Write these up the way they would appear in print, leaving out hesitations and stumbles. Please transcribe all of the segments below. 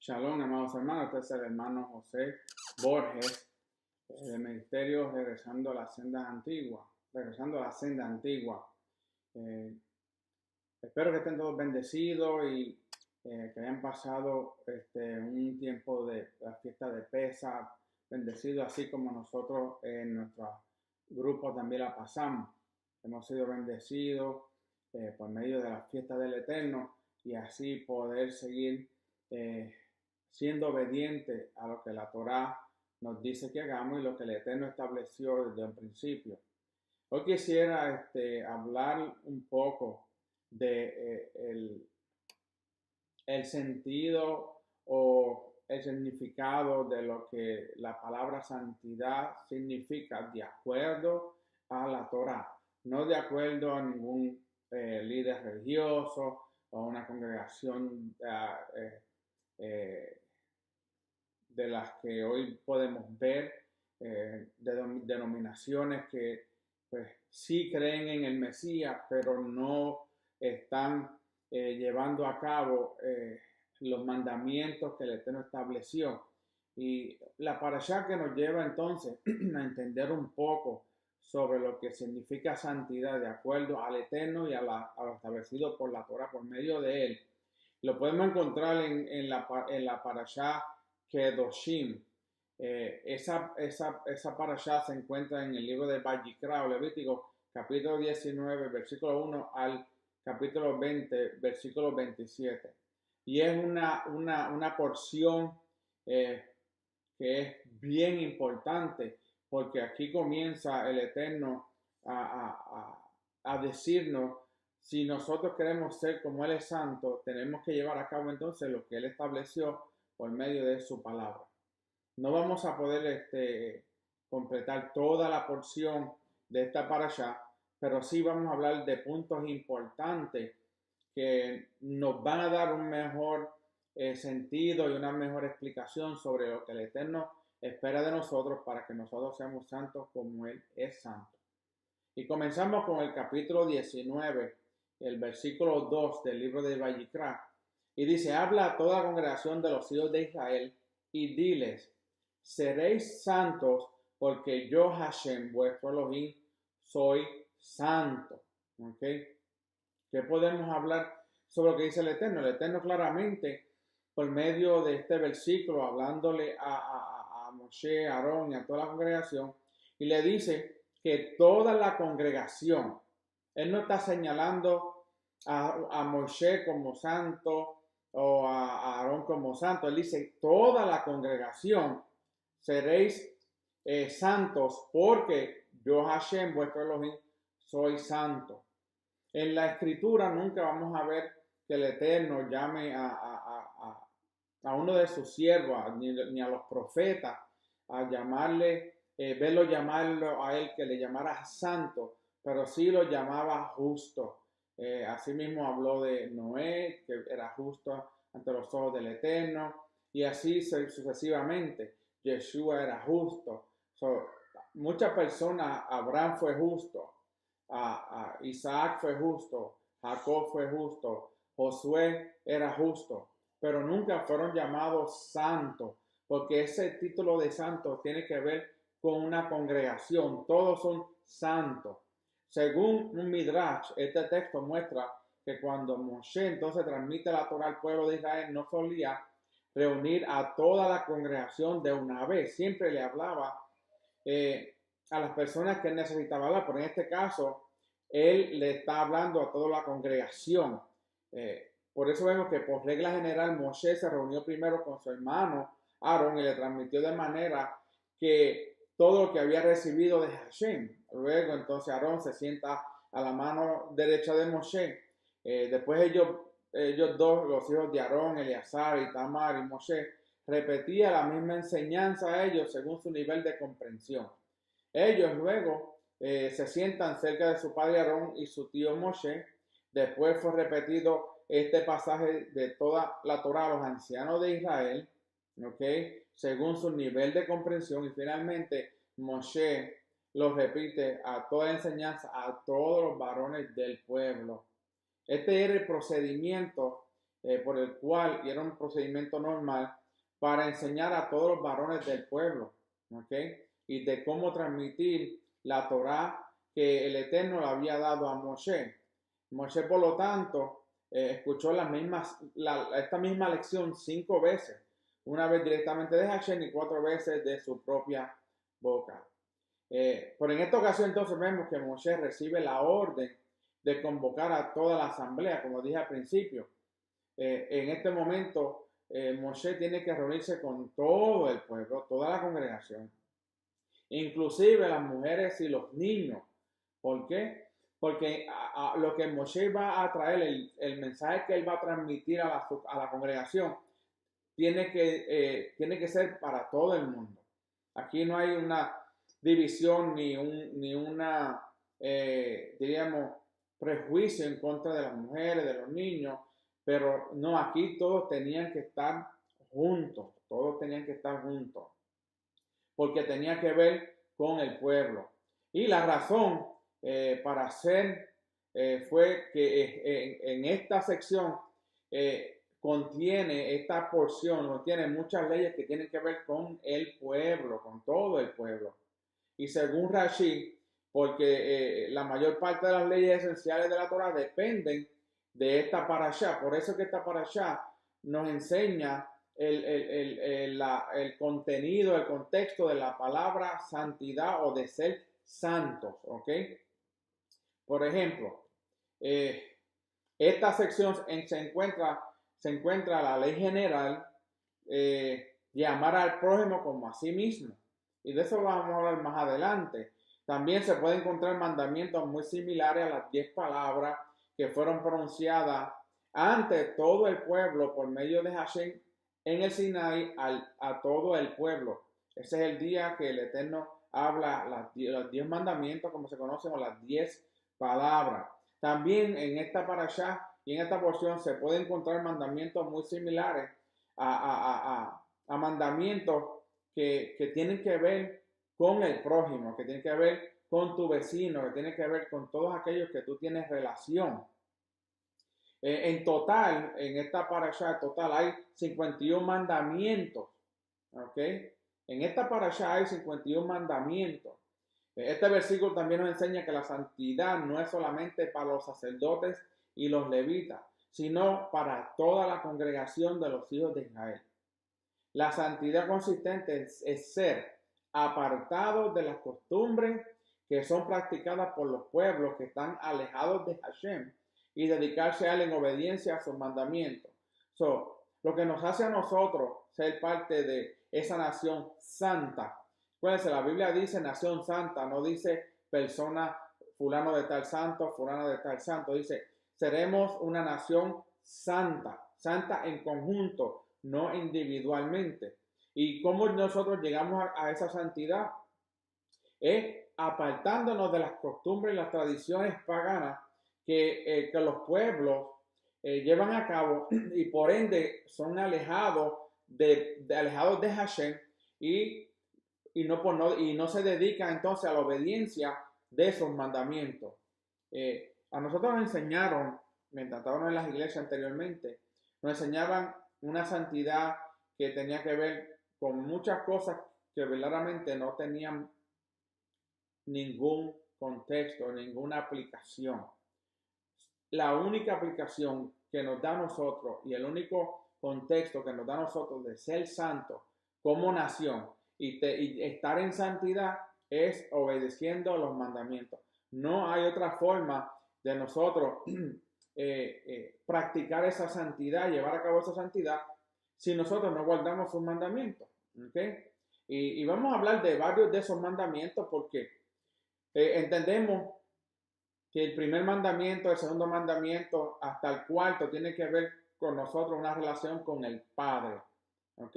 Shalom, amados hermanos, este es el hermano José Borges, del ministerio regresando a la senda antigua, Eh, Espero que estén todos bendecidos y que hayan pasado un tiempo de la fiesta de Pesach, bendecido así como nosotros en nuestro grupo también la pasamos. Hemos sido bendecidos por medio de la fiesta del Eterno y así poder seguir eh, siendo obediente a lo que la Torá nos dice que hagamos y lo que el Eterno estableció desde un principio. Hoy quisiera hablar un poco de el sentido o el significado de lo que la palabra santidad significa de acuerdo a la Torá, no de acuerdo a ningún líder religioso o una congregación de las que hoy podemos ver, denominaciones que pues sí creen en el Mesías, pero no están llevando a cabo los mandamientos que el Eterno estableció. Y la parashá que nos lleva entonces a entender un poco sobre lo que significa santidad de acuerdo al Eterno y a lo establecido por la Torah por medio de él. Lo podemos encontrar en la parashá Kedoshim. Esa parashá se encuentra en el libro de Vayikra o Levítico, capítulo 19, versículo 1 al capítulo 20, versículo 27. Y es una porción que es bien importante, porque aquí comienza el Eterno a decirnos, si nosotros queremos ser como Él es santo, tenemos que llevar a cabo entonces lo que Él estableció por medio de su palabra. No vamos a poder completar toda la porción de esta parashá, pero sí vamos a hablar de puntos importantes que nos van a dar un mejor sentido y una mejor explicación sobre lo que el Eterno espera de nosotros para que nosotros seamos santos como Él es santo. Y comenzamos con el capítulo 19, el versículo 2 del libro de Vayikra. Y dice, habla a toda la congregación de los hijos de Israel y diles, seréis santos porque yo, Hashem, vuestro Elohim, soy santo. ¿Ok? ¿Qué podemos hablar sobre lo que dice el Eterno? El Eterno claramente, por medio de este versículo, hablándole a Moshe, a Aarón y a toda la congregación, y le dice que toda la congregación, él no está señalando a Moshe como santo o a Aarón como santo, él dice toda la congregación seréis santos porque yo Hashem, vuestro Elohim, soy santo. En la escritura nunca vamos a ver que el Eterno llame a uno de sus siervos, ni a los profetas, a llamarle, verlo llamarlo a él, que le llamara santo, pero sí lo llamaba justo. Asimismo habló de Noé, que era justo ante los ojos del Eterno, y así sucesivamente. Yeshua era justo. Muchas personas, Abraham fue justo, Isaac fue justo, Jacob fue justo, Josué era justo, pero nunca fueron llamados santos, porque ese título de santo tiene que ver con una congregación, todos son santos. Según un Midrash, este texto muestra que cuando Moshe entonces transmite la Torah al pueblo de Israel, no solía reunir a toda la congregación de una vez, siempre le hablaba a las personas que él necesitaba hablar, pero en este caso él le está hablando a toda la congregación. Por eso vemos que por regla general Moshe se reunió primero con su hermano Aarón y le transmitió de manera que todo lo que había recibido de Hashem. Luego entonces Aarón se sienta a la mano derecha de Moshe. Después ellos dos, los hijos de Aarón, Eleazar, Itamar y Moshe, repetía la misma enseñanza a ellos según su nivel de comprensión. Ellos luego se sientan cerca de su padre Aarón y su tío Moshe. Después fue repetido este pasaje de toda la Torah a los ancianos de Israel, ¿okay? Según su nivel de comprensión. Y finalmente Moshe los repite a toda enseñanza a todos los varones del pueblo. Este era el procedimiento por el cual, y era un procedimiento normal, para enseñar a todos los varones del pueblo, ¿ok? Y de cómo transmitir la Torá que el Eterno le había dado a Moshe. Moshe, por lo tanto, escuchó esta misma lección 5 veces, una vez directamente de Hashem y 4 veces de su propia boca. Pero en esta ocasión entonces vemos que Moshe recibe la orden de convocar a toda la asamblea, como dije al principio. En este momento, Moshe tiene que reunirse con todo el pueblo, toda la congregación, inclusive las mujeres y los niños. ¿Por qué? Porque lo que Moshe va a traer, el mensaje que él va a transmitir a la congregación, tiene que ser para todo el mundo. Aquí no hay una división ni una, diríamos, prejuicio en contra de las mujeres, de los niños, pero no, aquí todos tenían que estar juntos, porque tenía que ver con el pueblo. Y la razón para hacer fue que en esta sección esta porción contiene muchas leyes que tienen que ver con el pueblo, con todo el pueblo. Y según Rashi, porque la mayor parte de las leyes esenciales de la Torah dependen de esta parashá. Por eso que esta parashá nos enseña el contenido, el contexto de la palabra santidad o de ser santos, ¿ok? Por ejemplo, esta sección se encuentra la ley general de amar al prójimo como a sí mismo. Y de eso vamos a hablar más adelante. También se pueden encontrar mandamientos muy similares a las 10 palabras que fueron pronunciadas ante todo el pueblo por medio de Hashem en el Sinaí a todo el pueblo. Ese es el día que el Eterno habla los 10 mandamientos, como se conocen, o las 10 palabras. También en esta parashá y en esta porción se pueden encontrar mandamientos muy similares a mandamientos que tienen que ver con el prójimo, que tienen que ver con tu vecino, que tienen que ver con todos aquellos que tú tienes relación. En total, en esta parashá, hay 51 mandamientos. ¿Ok? En esta parashá hay 51 mandamientos. Este versículo también nos enseña que la santidad no es solamente para los sacerdotes y los levitas, sino para toda la congregación de los hijos de Israel. La santidad consistente es ser apartados de las costumbres que son practicadas por los pueblos que están alejados de Hashem y dedicarse a él en obediencia a sus mandamientos. Lo que nos hace a nosotros ser parte de esa nación santa. Acuérdense, la Biblia dice nación santa, no dice persona fulano de tal santo, fulano de tal santo. Dice, seremos una nación santa, santa en conjunto, no individualmente. ¿Y cómo nosotros llegamos a esa santidad? Apartándonos de las costumbres y las tradiciones paganas que los pueblos llevan a cabo y por ende son alejados de Hashem y no se dedican entonces a la obediencia de esos mandamientos. A nosotros nos enseñaron, mientras estábamos en las iglesias anteriormente, nos enseñaban una santidad que tenía que ver con muchas cosas que verdaderamente no tenían ningún contexto, ninguna aplicación. La única aplicación que nos da a nosotros y el único contexto que nos da a nosotros de ser santos como nación y estar en santidad es obedeciendo los mandamientos. No hay otra forma de nosotros practicar esa santidad, llevar a cabo esa santidad, si nosotros no guardamos sus mandamientos. ¿Okay? Y vamos a hablar de varios de esos mandamientos porque entendemos que el primer mandamiento, el segundo mandamiento, hasta el cuarto, tiene que ver con nosotros una relación con el Padre. ¿Ok?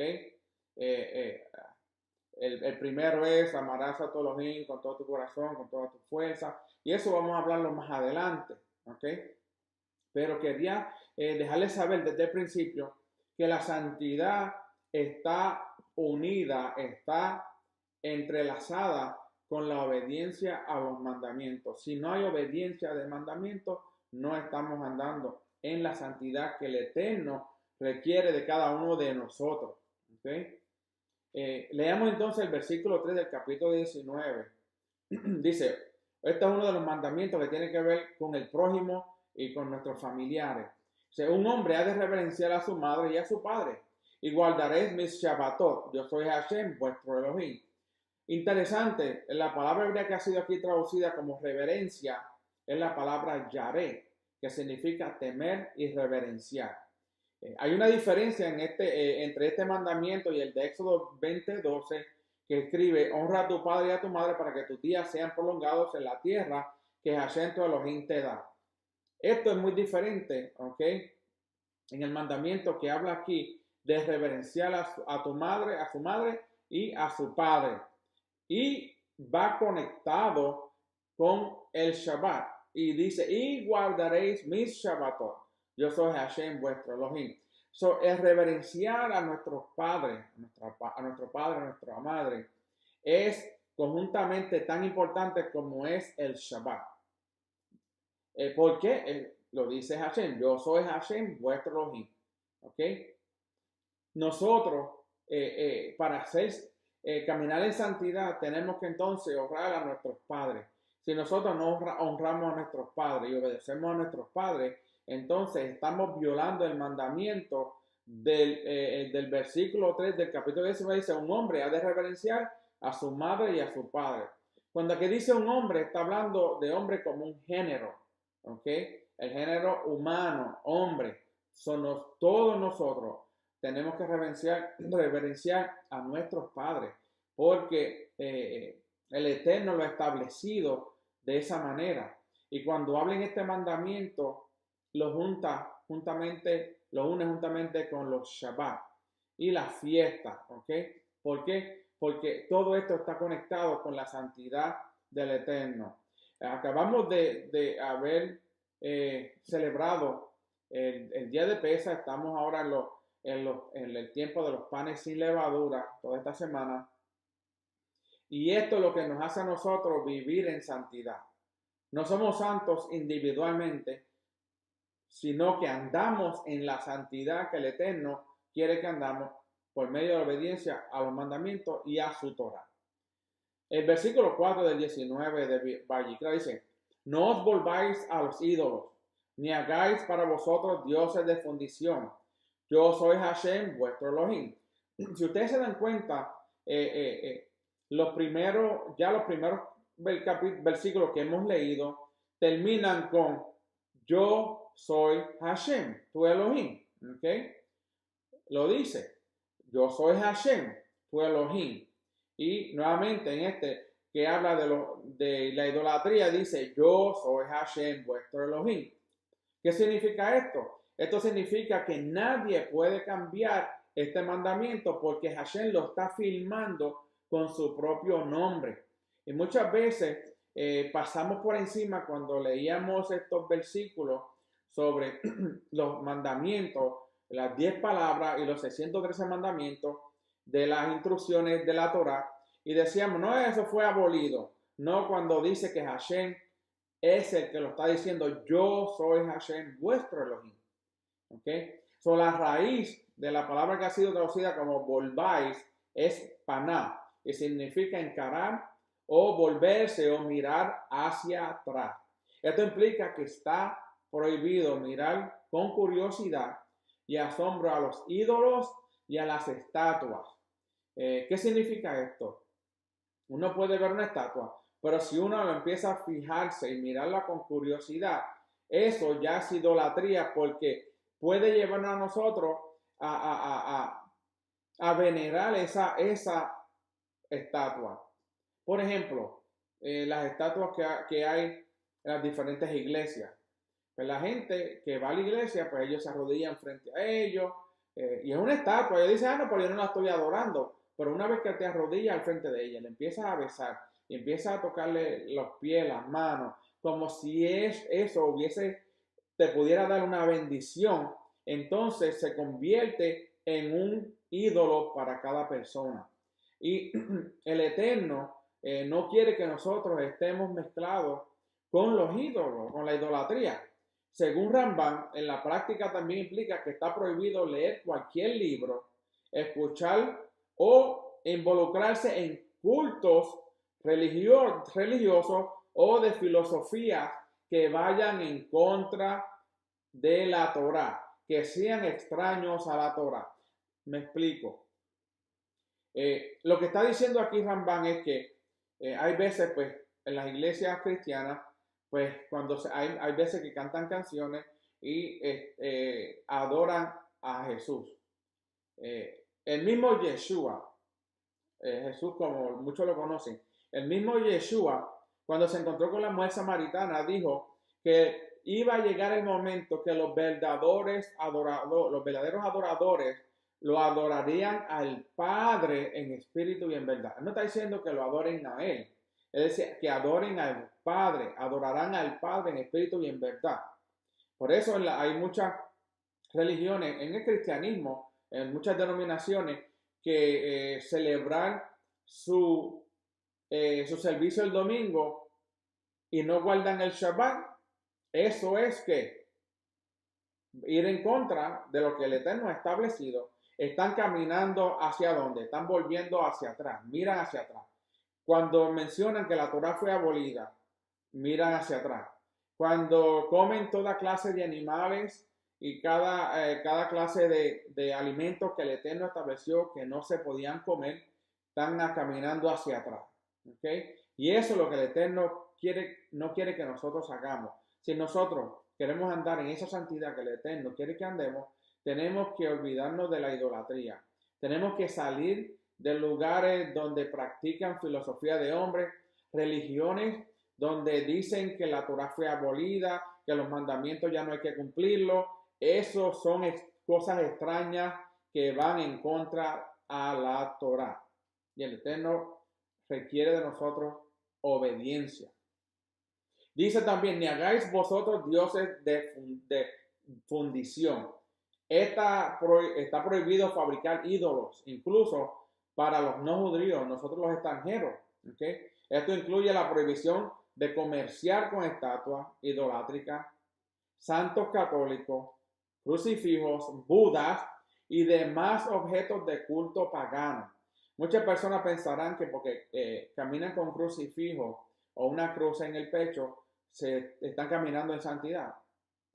El primero es amarás a tu Elohim con todo tu corazón, con toda tu fuerza. Y eso vamos a hablarlo más adelante. ¿Ok? Pero quería dejarles saber desde el principio que la santidad está unida, está entrelazada con la obediencia a los mandamientos. Si no hay obediencia de mandamientos, no estamos andando en la santidad que el Eterno requiere de cada uno de nosotros. ¿Okay? Leamos entonces el versículo 3 del capítulo 19. Dice, este es uno de los mandamientos que tiene que ver con el prójimo y con nuestros familiares. Dice, un hombre ha de reverenciar a su madre y a su padre, y guardaréis mis Shabbatot. Yo soy Hashem, vuestro Elohim. Interesante, la palabra hebrea que ha sido aquí traducida como reverencia es la palabra yaré, que significa temer y reverenciar. Hay una diferencia entre este mandamiento y el de Éxodo 20:12, que escribe, honra a tu padre y a tu madre para que tus días sean prolongados en la tierra que Hashem tu Elohim te da. Esto es muy diferente, ¿ok? En el mandamiento que habla aquí de reverenciar a tu madre, a su madre y a su padre. Y va conectado con el Shabbat. Y dice, y guardaréis mis Shabbatot. Yo soy Hashem, vuestro Elohim. So, es reverenciar a nuestros padres, a nuestro padre, a nuestra madre, es conjuntamente tan importante como es el Shabbat. ¿Por qué? Lo dice Hashem, yo soy Hashem, vuestro Elohim. ¿Ok? Nosotros, para hacer caminar en santidad, tenemos que entonces honrar a nuestros padres. Si nosotros no honramos a nuestros padres y obedecemos a nuestros padres, entonces estamos violando el mandamiento del versículo 3 del capítulo 19. Dice, un hombre ha de reverenciar a su madre y a su padre. Cuando aquí dice un hombre, está hablando de hombre como un género, ¿ok? El género humano, hombre, somos todos nosotros. Tenemos que reverenciar a nuestros padres, porque el Eterno lo ha establecido de esa manera. Y cuando hablen este mandamiento, lo une juntamente con los Shabbat y las fiestas. ¿Ok? ¿Por qué? Porque todo esto está conectado con la santidad del Eterno. Acabamos de haber celebrado el día de Pesaj. Estamos ahora en el tiempo de los panes sin levadura, toda esta semana. Y esto es lo que nos hace a nosotros vivir en santidad. No somos santos individualmente, sino que andamos en la santidad que el Eterno quiere que andamos por medio de la obediencia a los mandamientos y a su Torah. El versículo 4 del 19 de Vayikra dice, no os volváis a los ídolos, ni hagáis para vosotros dioses de fundición. Yo soy Hashem, vuestro Elohim. Si ustedes se dan cuenta, los primeros versículos que hemos leído terminan con yo soy Hashem, tu Elohim. ¿Ok? Lo dice, yo soy Hashem, tu Elohim. Y nuevamente en este que habla de la idolatría dice, yo soy Hashem, vuestro Elohim. ¿Qué significa esto? Esto significa que nadie puede cambiar este mandamiento porque Hashem lo está firmando con su propio nombre. Y muchas veces pasamos por encima cuando leíamos estos versículos sobre los mandamientos, las 10 palabras y los 613 mandamientos de las instrucciones de la Torah y decíamos, no, eso fue abolido. No, cuando dice que Hashem es el que lo está diciendo, yo soy Hashem, vuestro Elohim. ¿Ok? So, la raíz de la palabra que ha sido traducida como volváis es paná, que significa encarar o volverse o mirar hacia atrás. Esto implica que está prohibido mirar con curiosidad y asombro a los ídolos y a las estatuas. ¿Qué significa esto? Uno puede ver una estatua, pero si uno lo empieza a fijarse y mirarla con curiosidad, eso ya es idolatría porque puede llevarnos a nosotros a venerar esa estatua. Por ejemplo, las estatuas que hay en las diferentes iglesias. Pues la gente que va a la iglesia, pues ellos se arrodillan frente a ellos y es una estatua. Ellos dicen, no, pero yo no la estoy adorando. Pero una vez que te arrodillas al frente de ella, le empiezas a besar y empiezas a tocarle los pies, las manos, como si eso te pudiera dar una bendición, entonces se convierte en un ídolo para cada persona. Y el Eterno no quiere que nosotros estemos mezclados con los ídolos, con la idolatría, según Ramban, en la práctica también implica que está prohibido leer cualquier libro, escuchar o involucrarse en cultos religiosos o de filosofías que vayan en contra de la Torá, que sean extraños a la Torá. Me explico. Lo que está diciendo aquí Ramban es que hay veces, pues, en las iglesias cristianas, pues, cuando hay veces que cantan canciones y adoran a Jesús. El mismo Yeshua, Jesús como muchos lo conocen, el mismo Yeshua, cuando se encontró con la mujer samaritana, dijo que iba a llegar el momento que los verdaderos adoradores lo adorarían al Padre en espíritu y en verdad. No está diciendo que lo adoren a Él, es decir, que adoren al Padre, adorarán al Padre en espíritu y en verdad. Por eso hay muchas religiones en el cristianismo, en muchas denominaciones, que celebrar su servicio el domingo y no guardan el Shabbat, eso es que ir en contra de lo que el Eterno ha establecido. Están caminando hacia dónde, están volviendo hacia atrás, miran hacia atrás. Cuando mencionan que la Torah fue abolida, miran hacia atrás. Cuando comen toda clase de animales y cada clase de alimentos que el Eterno estableció que no se podían comer, están caminando hacia atrás. ¿Okay? Y eso es lo que el Eterno no quiere que nosotros hagamos. Si nosotros queremos andar en esa santidad que el Eterno quiere que andemos, tenemos que olvidarnos de la idolatría. Tenemos que salir de lugares donde practican filosofía de hombres, religiones donde dicen que la Torah fue abolida, que los mandamientos ya no hay que cumplirlos. Esos son cosas extrañas que van en contra a la Torah. Y el Eterno requiere de nosotros obediencia. Dice también, ni hagáis vosotros dioses de fundición. Está prohibido fabricar ídolos, incluso para los no judíos, nosotros los extranjeros. ¿Okay? Esto incluye la prohibición de comerciar con estatuas idolátricas, santos católicos, crucifijos, budas y demás objetos de culto pagano. Muchas personas pensarán que porque caminan con crucifijo o una cruz en el pecho, se están caminando en santidad.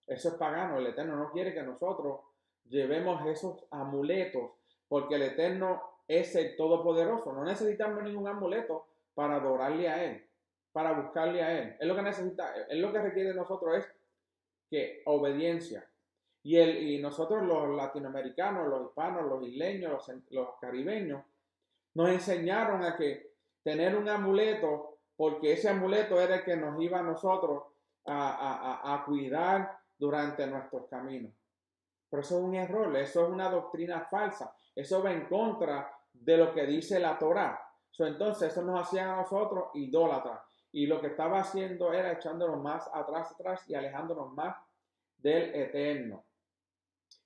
Eso es pagano. El Eterno no quiere que nosotros llevemos esos amuletos, porque el Eterno es el Todopoderoso. No necesitamos ningún amuleto para adorarle a Él, para buscarle a Él. Él lo que necesita, Él lo que requiere de nosotros es que obediencia. Y nosotros los latinoamericanos, los hispanos, los isleños, los caribeños, nos enseñaron a que tener un amuleto, porque ese amuleto era el que nos iba a nosotros a cuidar durante nuestros caminos. Pero eso es un error, eso es una doctrina falsa, eso va en contra de lo que dice la Torá. Entonces eso nos hacía a nosotros idólatras. Y lo que estaba haciendo era echándonos más atrás y alejándonos más del Eterno.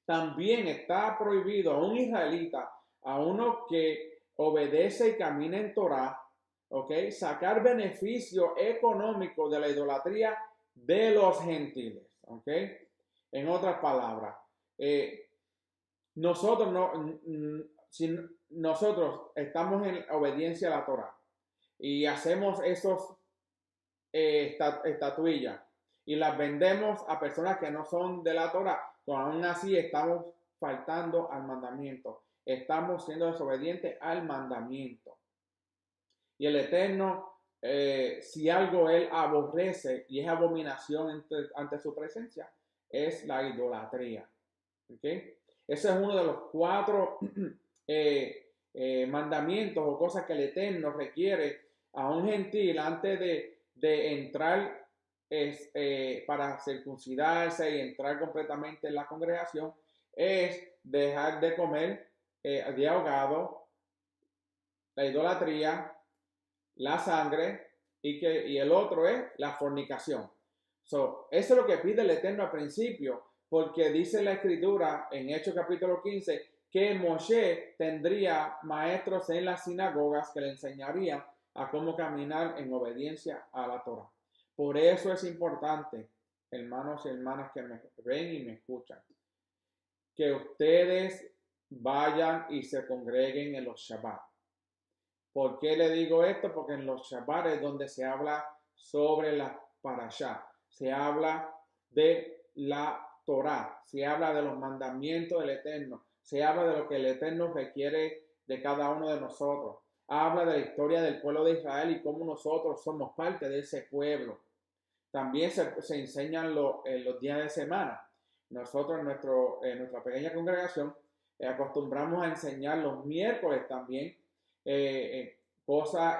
También está prohibido a un israelita, a uno que obedece y camina en Torá, ¿okay? Sacar beneficio económico de la idolatría de los gentiles. ¿Okay? En otras palabras, si nosotros estamos en obediencia a la Torá y hacemos esos estatuillas y las vendemos a personas que no son de la Torá, pues aún así estamos faltando al mandamiento, estamos siendo desobedientes al mandamiento. Y el Eterno, si algo Él aborrece y es abominación ante su presencia, es la idolatría. ¿Okay? Ese es uno de los 4 mandamientos o cosas que el Eterno requiere a un gentil antes de entrar para circuncidarse y entrar completamente en la congregación, es dejar de comer de ahogado, la idolatría, la sangre y el otro es la fornicación. Eso es lo que pide el Eterno al principio, porque dice la Escritura en Hechos capítulo 15 que Moshe tendría maestros en las sinagogas que le enseñarían a cómo caminar en obediencia a la Torah. Por eso es importante hermanos y hermanas que me ven y me escuchan, que ustedes vayan y se congreguen en los Shabbat. ¿Por qué le digo esto? Porque en los Shabbat es donde se habla sobre la parashá, se habla de la Torá, se habla de los mandamientos del Eterno, se habla de lo que el Eterno requiere de cada uno de nosotros, habla de la historia del pueblo de Israel y cómo nosotros somos parte de ese pueblo. También se enseñan los días de semana. Nosotros en nuestra pequeña congregación acostumbramos a enseñar los miércoles también cosas,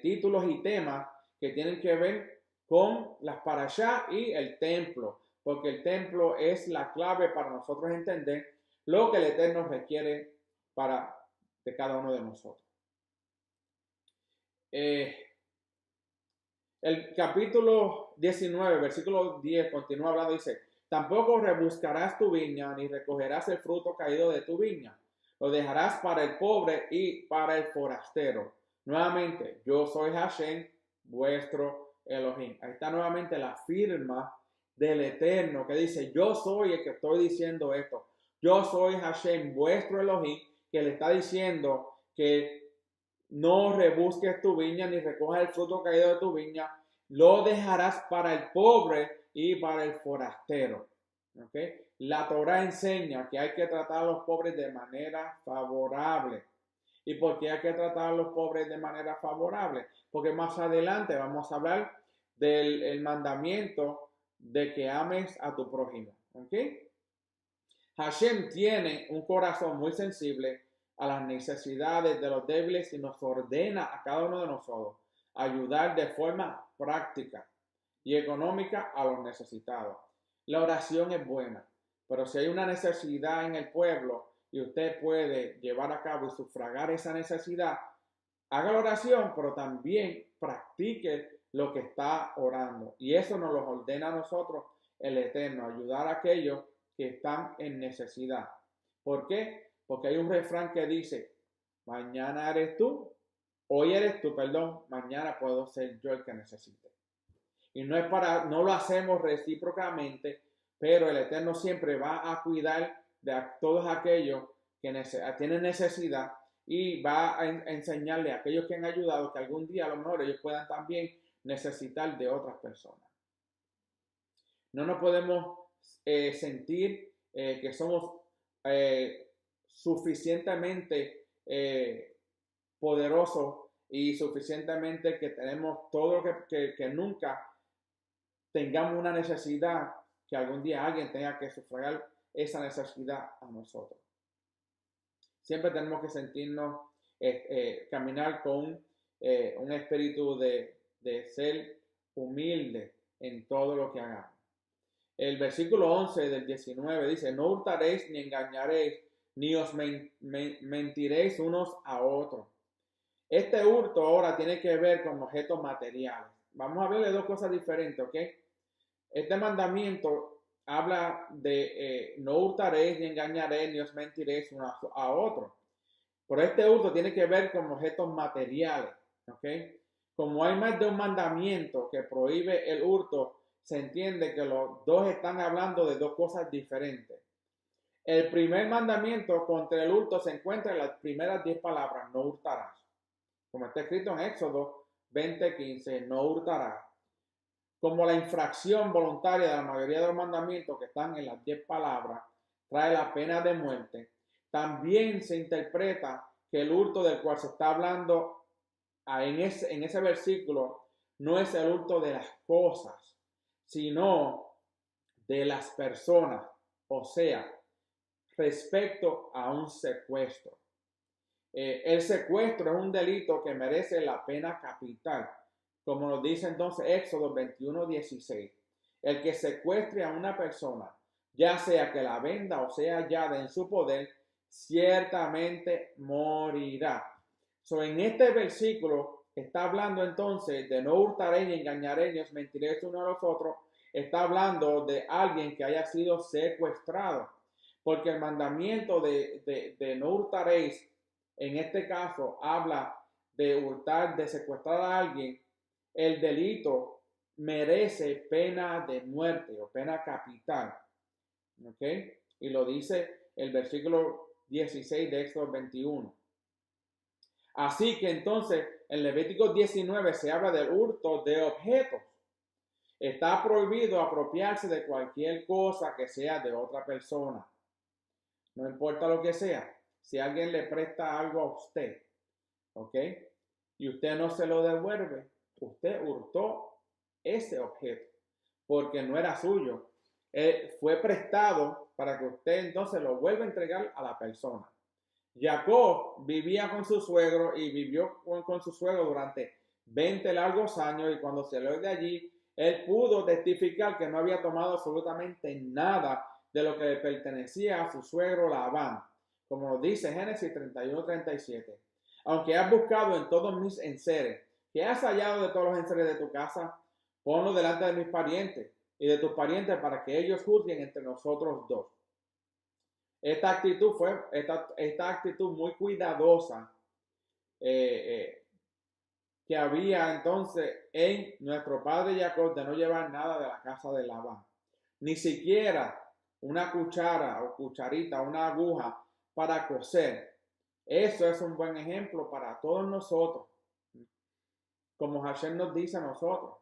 títulos y temas que tienen que ver con las parashá y el templo, porque el templo es la clave para nosotros entender lo que el Eterno requiere de cada uno de nosotros. El capítulo 19, versículo 10, continúa hablando, dice, tampoco rebuscarás tu viña, ni recogerás el fruto caído de tu viña. Lo dejarás para el pobre y para el forastero. Nuevamente, yo soy Hashem, vuestro Elohim. Ahí está nuevamente la firma del Eterno que dice, yo soy el que estoy diciendo esto. Yo soy Hashem, vuestro Elohim, que le está diciendo que no rebusques tu viña ni recojas el fruto caído de tu viña, lo dejarás para el pobre y para el forastero. ¿Okay? La Torah enseña que hay que tratar a los pobres de manera favorable. ¿Y por qué hay que tratar a los pobres de manera favorable? Porque más adelante vamos a hablar del mandamiento de que ames a tu prójimo. ¿Okay? Hashem tiene un corazón muy sensible a las necesidades de los débiles y nos ordena a cada uno de nosotros ayudar de forma práctica y económica a los necesitados. La oración es buena, pero si hay una necesidad en el pueblo y usted puede llevar a cabo y sufragar esa necesidad, haga la oración, pero también practique lo que está orando. Y eso nos lo ordena a nosotros el Eterno, ayudar a aquellos que están en necesidad. ¿Por qué? Porque hay un refrán que dice, mañana eres tú, hoy eres tú, perdón, mañana puedo ser yo el que necesite. Y no lo hacemos recíprocamente, pero el Eterno siempre va a cuidar de todos aquellos que tienen necesidad y va a enseñarle a aquellos que han ayudado que algún día a lo mejor ellos puedan también necesitar de otras personas. No nos podemos sentir que somos suficientemente poderosos y suficientemente que tenemos todo lo que nunca tengamos una necesidad, que algún día alguien tenga que sufragar esa necesidad a nosotros. Siempre tenemos que sentirnos, caminar con un espíritu de ser humilde en todo lo que hagamos. El versículo 11 del 19 dice, no hurtaréis ni engañaréis, ni os mentiréis unos a otros. Este hurto ahora tiene que ver con objetos materiales. Vamos a hablar de dos cosas diferentes, ¿ok? Este mandamiento habla de no hurtaréis, ni engañaréis, ni os mentiréis unos a otros. Pero este hurto tiene que ver con objetos materiales, ¿ok? Como hay más de un mandamiento que prohíbe el hurto, se entiende que los dos están hablando de dos cosas diferentes. El primer mandamiento contra el hurto se encuentra en las primeras 10 palabras, no hurtarás. Como está escrito en Éxodo 20:15, no hurtarás. Como la infracción voluntaria de la mayoría de los mandamientos que están en las 10 palabras trae la pena de muerte, también se interpreta que el hurto del cual se está hablando en ese versículo no es el hurto de las cosas, sino de las personas, o sea, respecto a un secuestro. El secuestro es un delito que merece la pena capital, como nos dice entonces Éxodo 21:16. El que secuestre a una persona, ya sea que la venda o sea hallada en su poder, ciertamente morirá. En este versículo está hablando entonces de no hurtaréis ni engañaréis ni os mentiréis unos a los otros. Está hablando de alguien que haya sido secuestrado, porque el mandamiento de no hurtaréis en este caso habla de hurtar, de secuestrar a alguien. El delito merece pena de muerte o pena capital. ¿Ok? Y lo dice el versículo 16 de Éxodo 21. Así que entonces en Levítico 19 se habla del hurto de objetos. Está prohibido apropiarse de cualquier cosa que sea de otra persona. No importa lo que sea. Si alguien le presta algo a usted, ¿ok? Y usted no se lo devuelve, usted hurtó ese objeto porque no era suyo. Fue prestado para que usted entonces lo vuelva a entregar a la persona. Jacob vivía con su suegro y vivió con su suegro durante 20 largos años, y cuando salió de allí, él pudo testificar que no había tomado absolutamente nada de lo que le pertenecía a su suegro Labán, como lo dice Génesis 31-37. Aunque has buscado en todos mis enseres, que has hallado de todos los enseres de tu casa, ponlo delante de mis parientes y de tus parientes para que ellos juzguen entre nosotros dos. Esta actitud fue esta actitud muy cuidadosa que había entonces en nuestro padre Jacob de no llevar nada de la casa de Labán, ni siquiera una cuchara o cucharita, una aguja para coser. Eso es un buen ejemplo para todos nosotros, como Hashem nos dice a nosotros.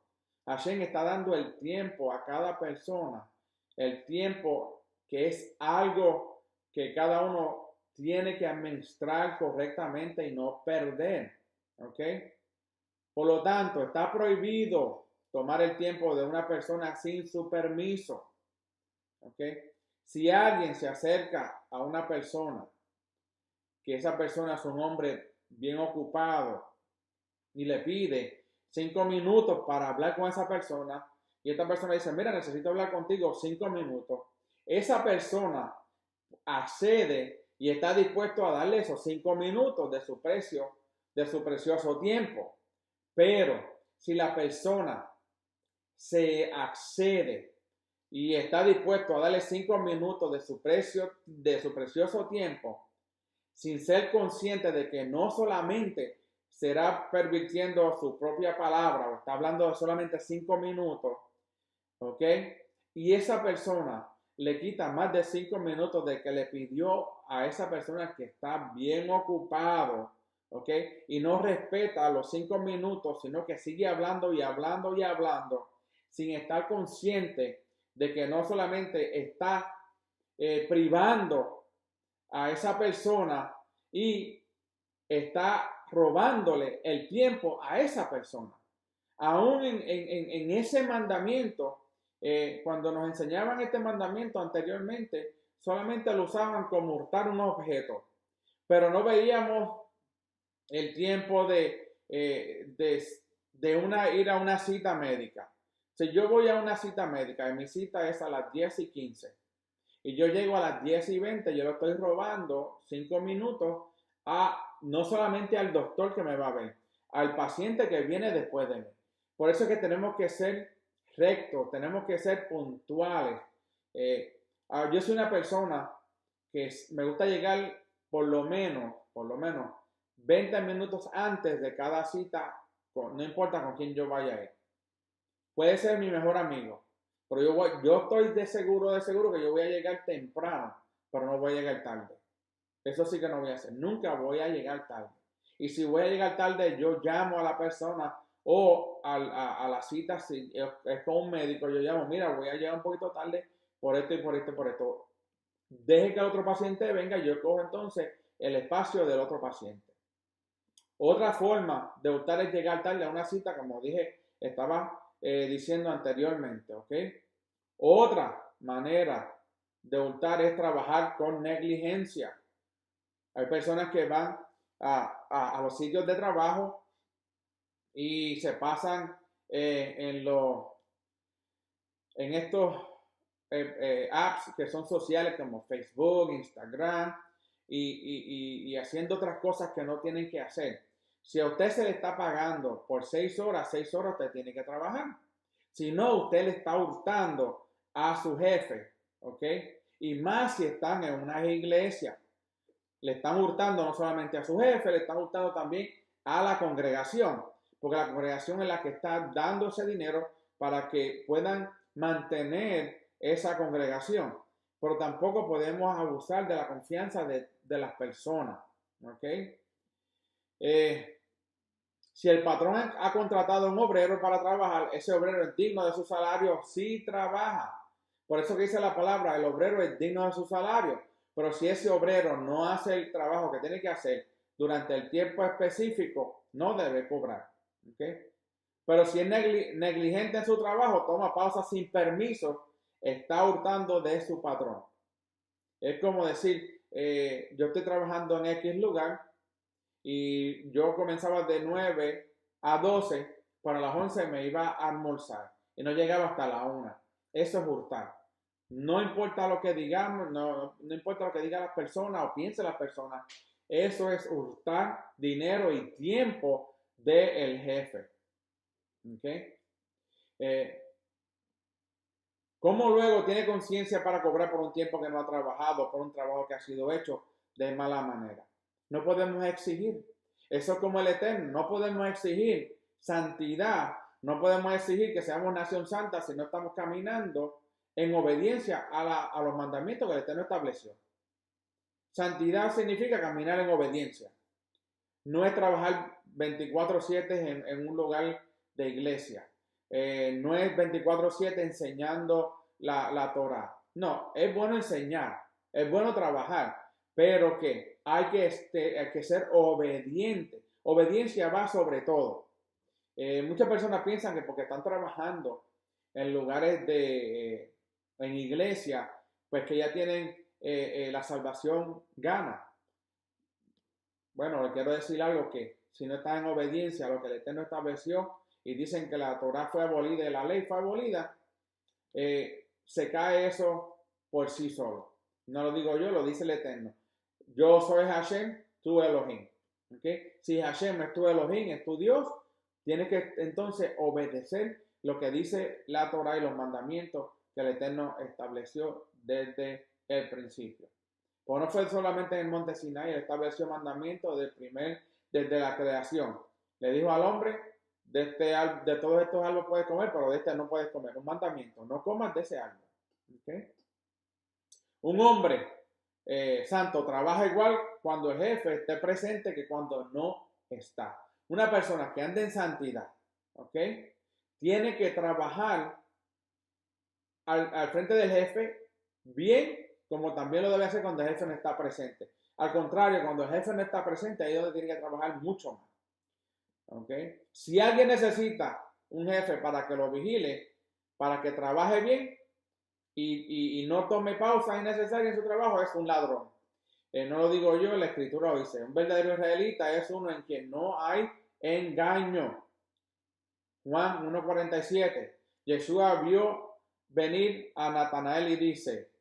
Hashem está dando el tiempo a cada persona, el tiempo que es algo que cada uno tiene que administrar correctamente y no perder, ¿ok? Por lo tanto, está prohibido tomar el tiempo de una persona sin su permiso, ¿ok? Si alguien se acerca a una persona, que esa persona es un hombre bien ocupado y le pide 5 minutos para hablar con esa persona, y esta persona dice, mira, necesito hablar contigo 5 minutos, esa persona accede y está dispuesto a darle esos 5 minutos de su precioso tiempo. Pero si la persona se accede y está dispuesto a darle 5 minutos de su precioso tiempo, sin ser consciente de que no solamente será pervirtiendo su propia palabra o está hablando de solamente 5 minutos, ¿ok? Y esa persona le quita más de 5 minutos de que le pidió a esa persona que está bien ocupado, ¿ok? Y no respeta los 5 minutos, sino que sigue hablando y hablando y hablando, sin estar consciente de que no solamente está privando a esa persona y está robándole el tiempo a esa persona. Aún en ese mandamiento, cuando nos enseñaban este mandamiento anteriormente, solamente lo usaban como hurtar un objeto, pero no veíamos el tiempo de ir a una cita médica. Si yo voy a una cita médica y mi cita es a las 10:15 y yo llego a las 10:20, yo le estoy robando 5 minutos a no solamente al doctor que me va a ver, al paciente que viene después de mí. Por eso es que tenemos que ser rectos, tenemos que ser puntuales. Yo soy una persona que me gusta llegar por lo menos 20 minutos antes de cada cita, no importa con quién yo vaya a ir. Puede ser mi mejor amigo, pero yo estoy de seguro que yo voy a llegar temprano, pero no voy a llegar tarde. Eso sí que no voy a hacer. Nunca voy a llegar tarde. Y si voy a llegar tarde, yo llamo a la persona o a la cita, si es con un médico, yo llamo, mira, voy a llegar un poquito tarde por esto y por esto y por esto. Deje que el otro paciente venga y yo cojo entonces el espacio del otro paciente. Otra forma de hurtar es llegar tarde a una cita, como estaba diciendo anteriormente, ¿ok? Otra manera de hurtar es trabajar con negligencia. Hay personas que van a los sitios de trabajo y se pasan en estos apps que son sociales como Facebook, Instagram y haciendo otras cosas que no tienen que hacer. Si a usted se le está pagando por 6 horas, 6 horas usted tiene que trabajar. Si no, usted le está hurtando a su jefe, ¿ok? Y más si están en una iglesia. Le están hurtando no solamente a su jefe, le están hurtando también a la congregación, porque la congregación es la que está dando ese dinero para que puedan mantener esa congregación. Pero tampoco podemos abusar de la confianza de las personas. ¿Ok? Si el patrón ha contratado a un obrero para trabajar, ese obrero es digno de su salario si trabaja. Por eso que dice la palabra, el obrero es digno de su salario. Pero si ese obrero no hace el trabajo que tiene que hacer durante el tiempo específico, no debe cobrar. ¿Okay? Pero si es negligente en su trabajo, toma pausa sin permiso, está hurtando de su patrón. Es como decir, yo estoy trabajando en X lugar y yo comenzaba de 9 a 12, para las 11 me iba a almorzar y no llegaba hasta la 1. Eso es hurtar. No importa lo que digamos, no importa lo que digan las personas o piensen las personas, eso es hurtar dinero y tiempo del jefe. ¿Okay? ¿Cómo luego tiene conciencia para cobrar por un tiempo que no ha trabajado, por un trabajo que ha sido hecho de mala manera? No podemos exigir. Eso es como el Eterno. No podemos exigir santidad. No podemos exigir que seamos nación santa si no estamos caminando en obediencia a los mandamientos que el Eterno estableció. Santidad significa caminar en obediencia. No es trabajar 24/7 en un lugar de iglesia. No es 24/7 enseñando la Torah. No, es bueno enseñar, es bueno trabajar, pero que hay que ser obediente. Obediencia va sobre todo. Muchas personas piensan que porque están trabajando en lugares en iglesia, pues que ya tienen la salvación gana. Bueno, le quiero decir algo, que si no está en obediencia a lo que el Eterno estableció y dicen que la Torah fue abolida y la ley fue abolida, se cae eso por sí solo. No lo digo yo, lo dice el Eterno. Yo soy Hashem, tú Elohim. ¿Okay? Si Hashem es tu Elohim, es tu Dios, tienes que entonces obedecer lo que dice la Torah y los mandamientos que el Eterno estableció desde el principio. Pues no fue solamente en el monte Sinai, él estableció mandamientos desde la creación. Le dijo al hombre, de todos estos árboles puedes comer, pero de este no puedes comer. Un mandamiento, no comas de ese árbol. ¿Okay? Un hombre santo trabaja igual cuando el jefe esté presente que cuando no está. Una persona que anda en santidad, ¿ok? Tiene que trabajar al frente del jefe bien, como también lo debe hacer cuando el jefe no está presente. Al contrario, cuando el jefe no está presente, ahí es donde tiene que trabajar mucho más. ¿Okay? Si alguien necesita un jefe para que lo vigile, para que trabaje bien y no tome pausa innecesaria en su trabajo, es un ladrón. No lo digo yo, la escritura lo dice. Un verdadero israelita es uno en quien no hay engaño. Juan 1:47. Yeshua vio venir a Natanael y dice,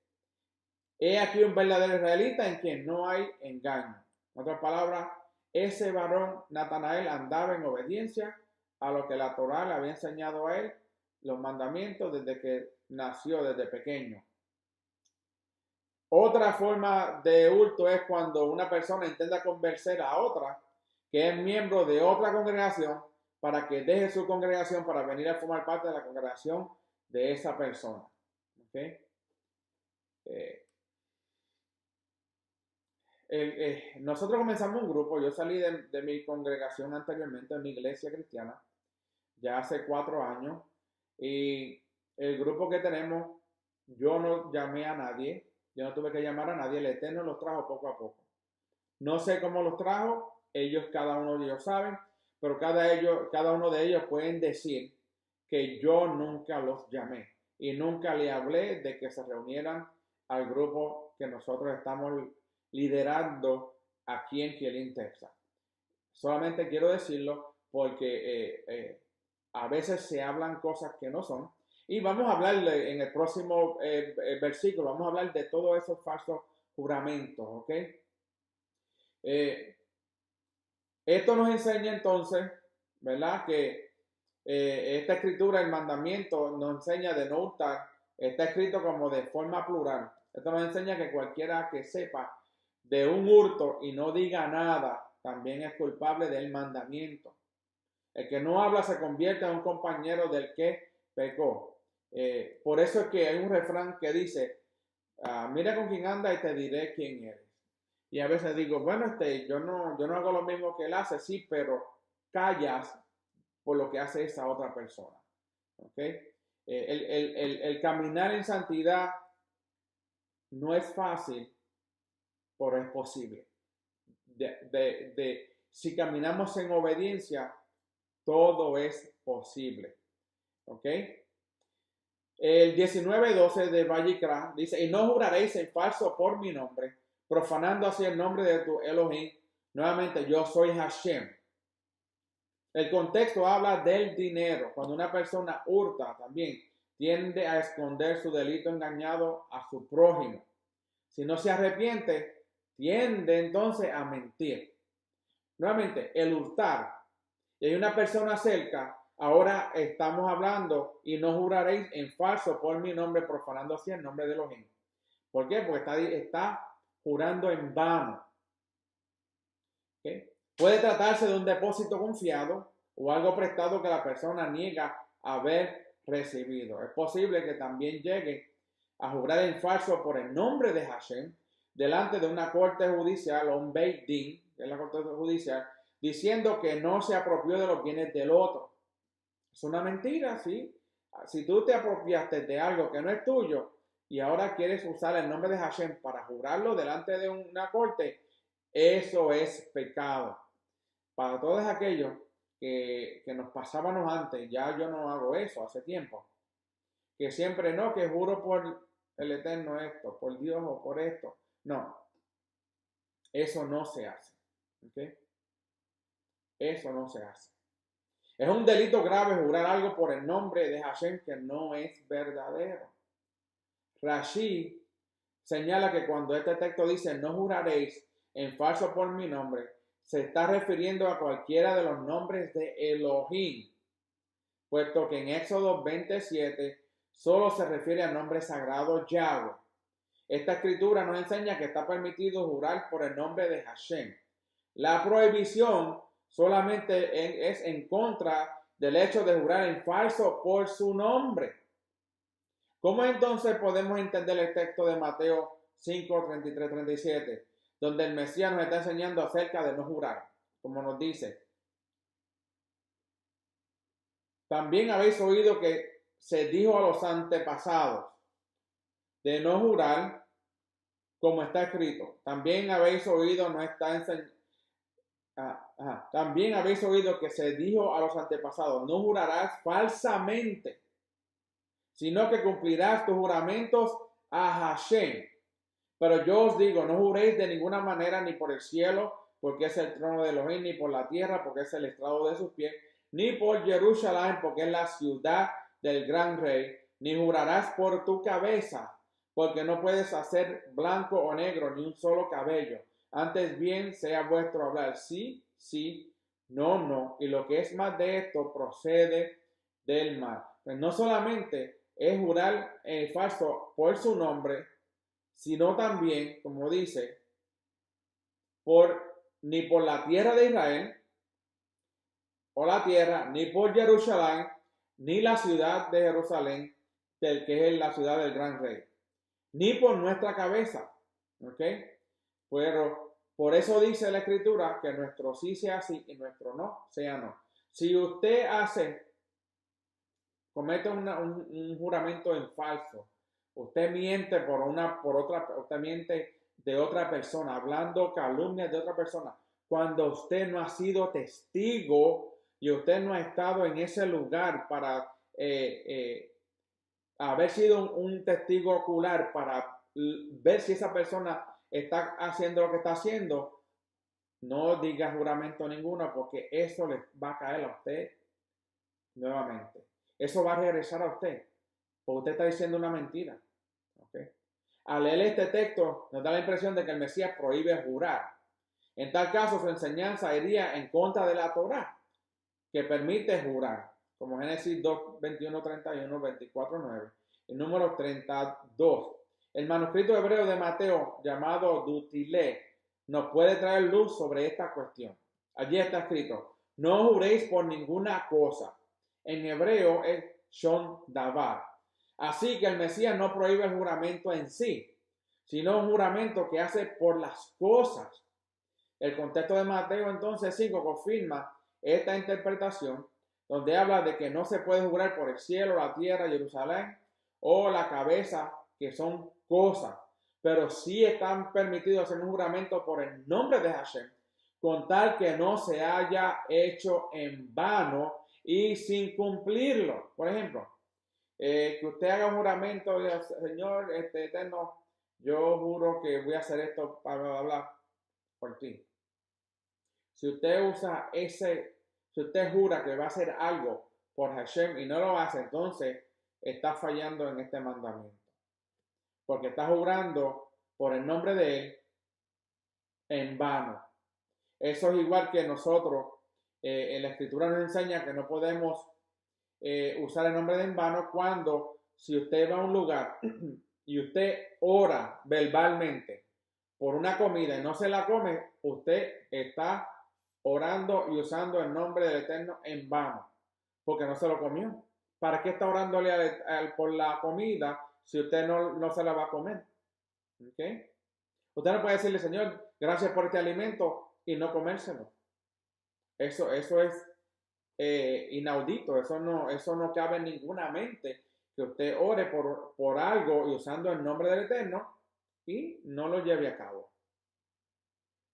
he aquí un verdadero israelita en quien no hay engaño. En otras palabras, ese varón Natanael andaba en obediencia a lo que la Torá le había enseñado a él, los mandamientos desde que nació, desde pequeño. Otra forma de hurto es cuando una persona intenta convencer a otra que es miembro de otra congregación para que deje su congregación para venir a formar parte de la congregación de esa persona. ¿Okay? Nosotros comenzamos un grupo. Yo salí de mi congregación anteriormente, en mi iglesia cristiana, ya hace 4 años. Y el grupo que tenemos, yo no llamé a nadie. Yo no tuve que llamar a nadie. El Eterno los trajo poco a poco. No sé cómo los trajo. Cada uno de ellos saben. Pero cada uno de ellos pueden decir que yo nunca los llamé. Y nunca le hablé de que se reunieran al grupo que nosotros estamos liderando aquí en Kielin, Texas. Solamente quiero decirlo porque a veces se hablan cosas que no son. Y vamos a hablar en el próximo versículo, vamos a hablar de todos esos falsos juramentos, ¿ok? Esto nos enseña entonces, ¿verdad? Que esta escritura, el mandamiento, nos enseña de no hurtar. Está escrito como de forma plural. Esto nos enseña que cualquiera que sepa de un hurto y no diga nada, también es culpable del mandamiento. El que no habla se convierte en un compañero del que pecó. Por eso es que hay un refrán que dice, mira con quién anda y te diré quién eres. Y a veces digo, bueno, yo no hago lo mismo que él hace, sí, pero callas por lo que hace esa otra persona. ¿Ok? El caminar en santidad no es fácil, pero es posible. Si caminamos en obediencia, todo es posible. ¿Ok? El 19:12 de Vallicra dice, y no juraréis en falso por mi nombre, profanando así el nombre de tu Elohim. Nuevamente, yo soy Hashem. El contexto habla del dinero. Cuando una persona hurta también, tiende a esconder su delito engañado a su prójimo. Si no se arrepiente, tiende entonces a mentir. Nuevamente, el hurtar. Y hay una persona cerca, ahora estamos hablando y no juraréis en falso por mi nombre, profanando así el nombre de Elohim. ¿Por qué? Porque está jurando en vano. ¿Okay? Puede tratarse de un depósito confiado o algo prestado que la persona niega haber recibido. Es posible que también llegue a jurar en falso por el nombre de Hashem delante de una corte judicial o un Beit Din, que es la corte judicial, diciendo que no se apropió de los bienes del otro. Es una mentira, ¿sí? Si tú te apropiaste de algo que no es tuyo y ahora quieres usar el nombre de Hashem para jurarlo delante de una corte, eso es pecado. Para todos aquellos que nos pasábamos antes, ya yo no hago eso hace tiempo. Que siempre no, que juro por el Eterno esto, por Dios o por esto. No, eso no se hace. ¿Okay? Eso no se hace. Es un delito grave jurar algo por el nombre de Hashem que no es verdadero. Rashi señala que cuando este texto dice no juraréis en falso por mi nombre, se está refiriendo a cualquiera de los nombres de Elohim, puesto que en Éxodo 27 solo se refiere al nombre sagrado Yahweh. Esta escritura nos enseña que está permitido jurar por el nombre de Hashem. La prohibición solamente es en contra del hecho de jurar en falso por su nombre. ¿Cómo entonces podemos entender el texto de Mateo 5, 33, 37, donde el Mesías nos está enseñando acerca de no jurar? Como nos dice, también habéis oído que se dijo a los antepasados de no jurar, como está escrito. También habéis oído, no está enseñando. También habéis oído que se dijo a los antepasados, no jurarás falsamente, sino que cumplirás tus juramentos a Hashem. Pero yo os digo, no juréis de ninguna manera ni por el cielo, porque es el trono de Elohim, ni por la tierra, porque es el estrado de sus pies, ni por Jerusalén, porque es la ciudad del gran rey, ni jurarás por tu cabeza, porque no puedes hacer blanco o negro ni un solo cabello. Antes bien sea vuestro hablar sí, sí, no, no. Y lo que es más de esto procede del mal. Pues no solamente es jurar falso por su nombre, sino también, como dice, ni por la tierra de Israel, o la tierra, ni por Jerusalén, ni la ciudad de Jerusalén, que es la ciudad del gran rey, ni por nuestra cabeza. ¿Ok? Pero por eso dice la escritura que nuestro sí sea sí y nuestro no sea no. Si usted comete un juramento en falso, usted miente usted miente de otra persona, hablando calumnias de otra persona, cuando usted no ha sido testigo y usted no ha estado en ese lugar para haber sido un testigo ocular para ver si esa persona está haciendo lo que está haciendo, no diga juramento ninguno porque eso le va a caer a usted nuevamente. Eso va a regresar a usted porque usted está diciendo una mentira. ¿Okay? Al leer este texto nos da la impresión de que el Mesías prohíbe jurar. En tal caso su enseñanza iría en contra de la Torá, que permite jurar, como Génesis 2, 21, 31, 24, 9, el número 32. El manuscrito hebreo de Mateo, llamado Dutilé, nos puede traer luz sobre esta cuestión. Allí está escrito, no juréis por ninguna cosa. En hebreo es shon davar. Así que el Mesías no prohíbe el juramento en sí, sino un juramento que hace por las cosas. El contexto de Mateo entonces 5 confirma esta interpretación, donde habla de que no se puede jurar por el cielo, la tierra, Jerusalén o la cabeza, que son cosas, pero sí están permitidos hacer un juramento por el nombre de Hashem, con tal que no se haya hecho en vano y sin cumplirlo. Por ejemplo, que usted haga un juramento de Señor eterno, yo juro que voy a hacer esto para hablar por ti. Si usted usa si usted jura que va a hacer algo por Hashem y no lo hace, entonces está fallando en este mandamiento. Porque está jurando por el nombre de Él en vano. Eso es igual que nosotros, en la Escritura nos enseña que no podemos usar el nombre de en vano cuando, si usted va a un lugar y usted ora verbalmente por una comida y no se la come, usted está orando y usando el nombre del Eterno en vano, porque no se lo comió. ¿Para qué está orándole por la comida si usted no se la va a comer? ¿Okay? Usted no puede decirle, Señor, gracias por este alimento y no comérselo. Eso es inaudito, eso no cabe en ninguna mente, que usted ore por algo y usando el nombre del Eterno y no lo lleve a cabo.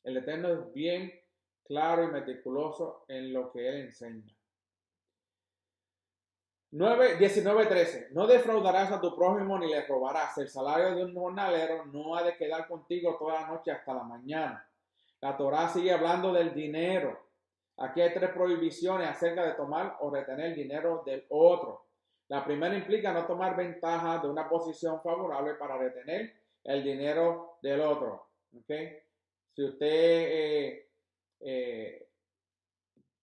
El Eterno es bien claro y meticuloso en lo que Él enseña. 19:13. No defraudarás a tu prójimo ni le robarás. El salario de un jornalero no ha de quedar contigo toda la noche hasta la mañana. La Torá sigue hablando del dinero. Aquí hay 3 prohibiciones acerca de tomar o retener el dinero del otro. La primera implica no tomar ventaja de una posición favorable para retener el dinero del otro. ¿Okay? Si usted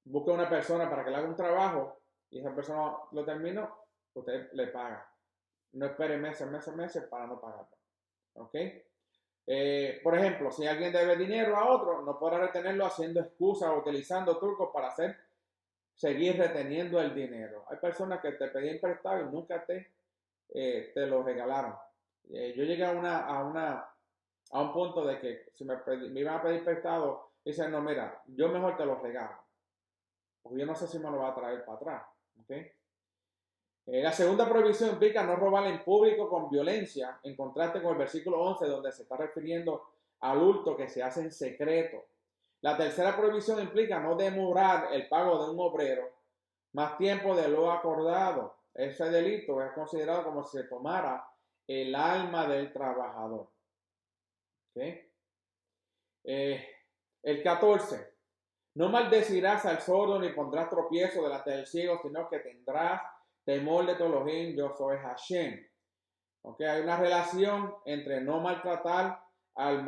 busca una persona para que le haga un trabajo y esa persona lo terminó, usted le paga. No espere meses para no pagarlo. ¿Ok? Por ejemplo, si alguien debe dinero a otro, no podrá retenerlo haciendo excusas o utilizando trucos para seguir reteniendo el dinero. Hay personas que te pedían prestado y nunca te lo regalaron. Yo llegué a un punto de que si me iban a pedir prestado, dicen, no, mira, yo mejor te lo regalo, porque yo no sé si me lo va a traer para atrás. ¿Okay? La segunda prohibición implica no robar en público con violencia, en contraste con el versículo 11, donde se está refiriendo al hurto que se hace en secreto. La tercera prohibición implica no demorar el pago de un obrero más tiempo de lo acordado. Ese delito es considerado como si se tomara el alma del trabajador. ¿Okay? El 14. No maldecirás al sordo ni pondrás tropiezo delante del ciego, sino que tendrás temor de tu Elohim, yo soy Hashem. Okay, hay una relación entre no maltratar al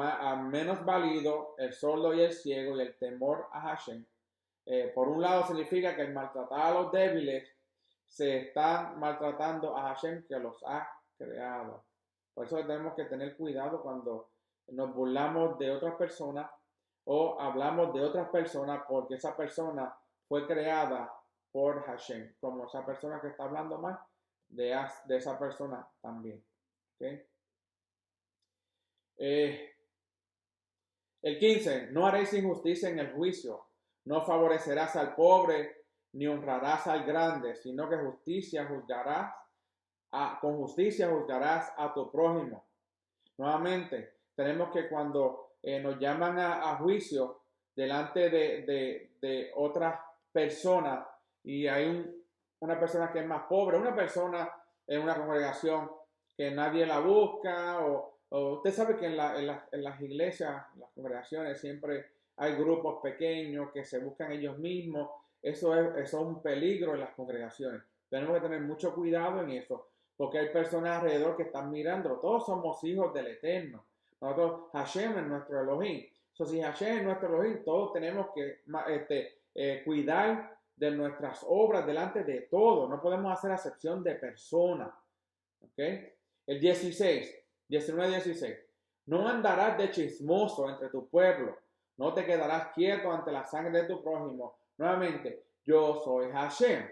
menos válido, el sordo y el ciego, y el temor a Hashem. Por un lado significa que el maltratar a los débiles se está maltratando a Hashem, que los ha creado. Por eso tenemos que tener cuidado cuando nos burlamos de otras personas o hablamos de otras personas, porque esa persona fue creada por Hashem, como esa persona que está hablando más de esa persona también. ¿Okay? El 15. No haréis injusticia en el juicio, no favorecerás al pobre, ni honrarás al grande, sino que con justicia juzgarás a tu prójimo. Nuevamente, tenemos que cuando nos llaman a juicio delante de otras personas y hay una persona que es más pobre, una persona en una congregación que nadie la busca, o usted sabe que en las iglesias, en las congregaciones siempre hay grupos pequeños que se buscan ellos mismos. Eso es un peligro en las congregaciones. Tenemos que tener mucho cuidado en eso, porque hay personas alrededor que están mirando. Todos somos hijos del Eterno. Nosotros, Hashem es nuestro Elohim. Entonces, si Hashem es nuestro Elohim, todos tenemos que cuidar de nuestras obras delante de todos. No podemos hacer acepción de personas. ¿Okay? El 19-16. No andarás de chismoso entre tu pueblo. No te quedarás quieto ante la sangre de tu prójimo. Nuevamente, yo soy Hashem.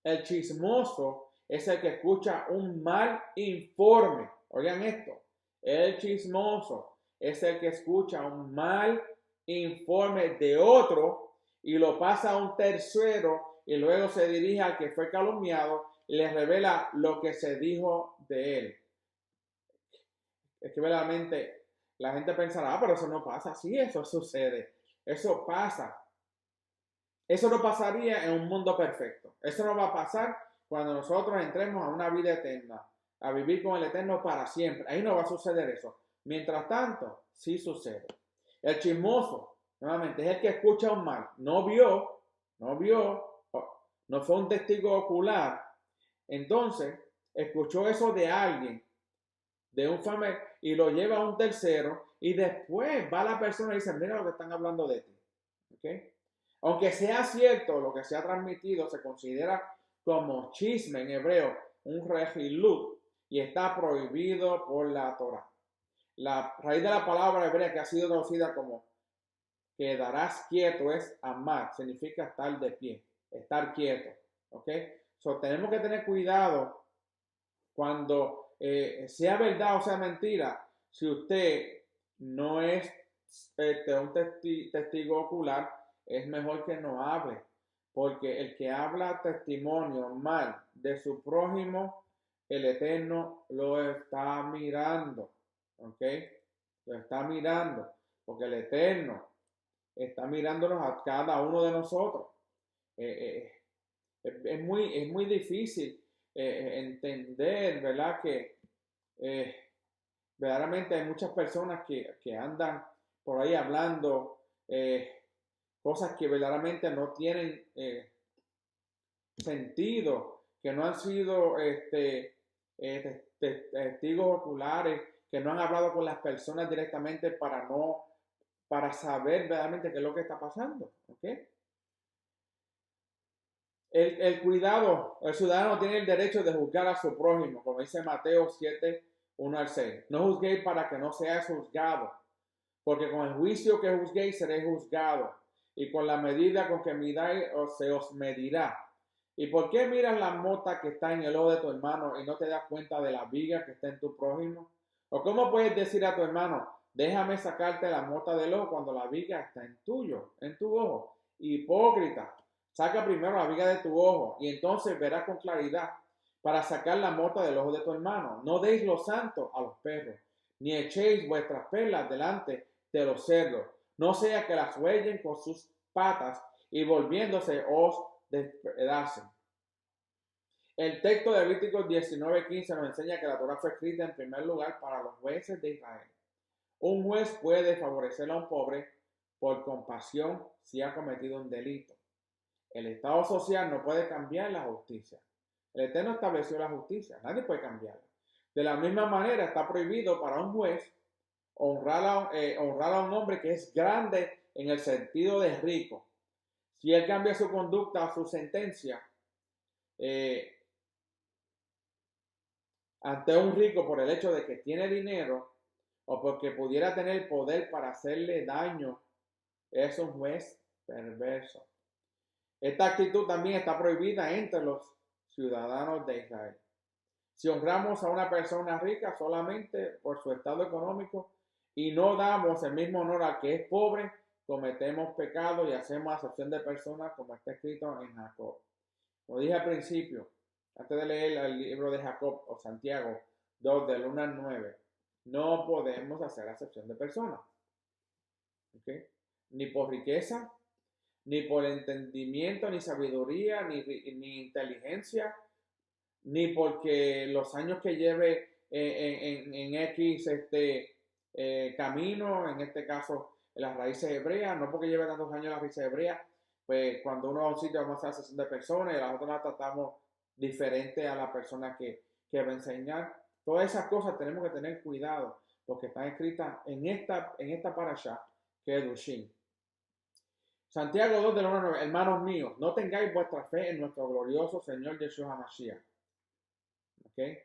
El chismoso es el que escucha un mal informe. Oigan esto. El chismoso es el que escucha un mal informe de otro y lo pasa a un tercero y luego se dirige al que fue calumniado y le revela lo que se dijo de él. Es que verdaderamente la gente pensará, pero eso no pasa. Sí, eso sucede. Eso pasa. Eso no pasaría en un mundo perfecto. Eso no va a pasar cuando nosotros entremos a una vida eterna, a vivir con el Eterno para siempre. Ahí no va a suceder eso. Mientras tanto, sí sucede. El chismoso, nuevamente, es el que escucha un mal. No vio, no fue un testigo ocular. Entonces, escuchó eso de alguien, de un familiar, y lo lleva a un tercero, y después va la persona y dice, mira lo que están hablando de ti. ¿Okay? Aunque sea cierto lo que se ha transmitido, se considera como chisme en hebreo, un regilut, y está prohibido por la Torah. La raíz de la palabra hebrea que ha sido traducida como quedarás quieto es amar, significa estar de pie, estar quieto. ¿Ok? So, tenemos que tener cuidado cuando sea verdad o sea mentira. Si usted no es un testigo ocular, es mejor que no hable, porque el que habla testimonio mal de su prójimo, el Eterno lo está mirando, ¿ok? Lo está mirando, porque el Eterno está mirándonos a cada uno de nosotros. Es muy difícil entender, ¿verdad? Que verdaderamente hay muchas personas que andan por ahí hablando cosas que verdaderamente no tienen sentido, que no han sido testigos oculares, que no han hablado con las personas directamente para saber verdaderamente qué es lo que está pasando. ¿Okay? El cuidado, el ciudadano tiene el derecho de juzgar a su prójimo, como dice Mateo 7, 1 al 6. No juzguéis para que no seáis juzgados, porque con el juicio que juzguéis seréis juzgados, y con la medida con que midáis se os medirá. ¿Y por qué miras la mota que está en el ojo de tu hermano y no te das cuenta de la viga que está en tu prójimo? ¿O cómo puedes decir a tu hermano, déjame sacarte la mota del ojo cuando la viga está en tu ojo? Hipócrita, saca primero la viga de tu ojo y entonces verás con claridad para sacar la mota del ojo de tu hermano. No deis lo santo a los perros, ni echéis vuestras perlas delante de los cerdos, no sea que las huellen con sus patas y volviéndose os despedacen. El texto de Levíticos 19:15 nos enseña que la Torah fue escrita en primer lugar para los jueces de Israel. Un juez puede favorecer a un pobre por compasión si ha cometido un delito. El Estado social no puede cambiar la justicia. El Eterno estableció la justicia, nadie puede cambiarla. De la misma manera está prohibido para un juez honrar a un hombre que es grande en el sentido de rico. Si él cambia su conducta, su sentencia, ante un rico por el hecho de que tiene dinero o porque pudiera tener poder para hacerle daño, es un juez perverso. Esta actitud también está prohibida entre los ciudadanos de Israel. Si honramos a una persona rica solamente por su estado económico y no damos el mismo honor al que es pobre, cometemos pecado y hacemos acepción de personas como está escrito en Jacob. Como dije al principio, antes de leer el libro de Jacob o Santiago 2 del 1 al 9, no podemos hacer acepción de personas. ¿Okay? Ni por riqueza, ni por entendimiento, ni sabiduría, ni inteligencia, ni porque los años que lleve en X camino, en este caso en las raíces hebreas, no porque lleve tantos años en las raíces hebreas, pues cuando uno va a un sitio vamos a hacer sesión de personas y las otras las tratamos diferente a la persona que va a enseñar. Todas esas cosas tenemos que tener cuidado porque están escritas en esta parasha que es Dushim. Santiago 2 del 1 al 9, hermanos míos, no tengáis vuestra fe en nuestro glorioso Señor Yeshua HaMashiach. ¿Okay?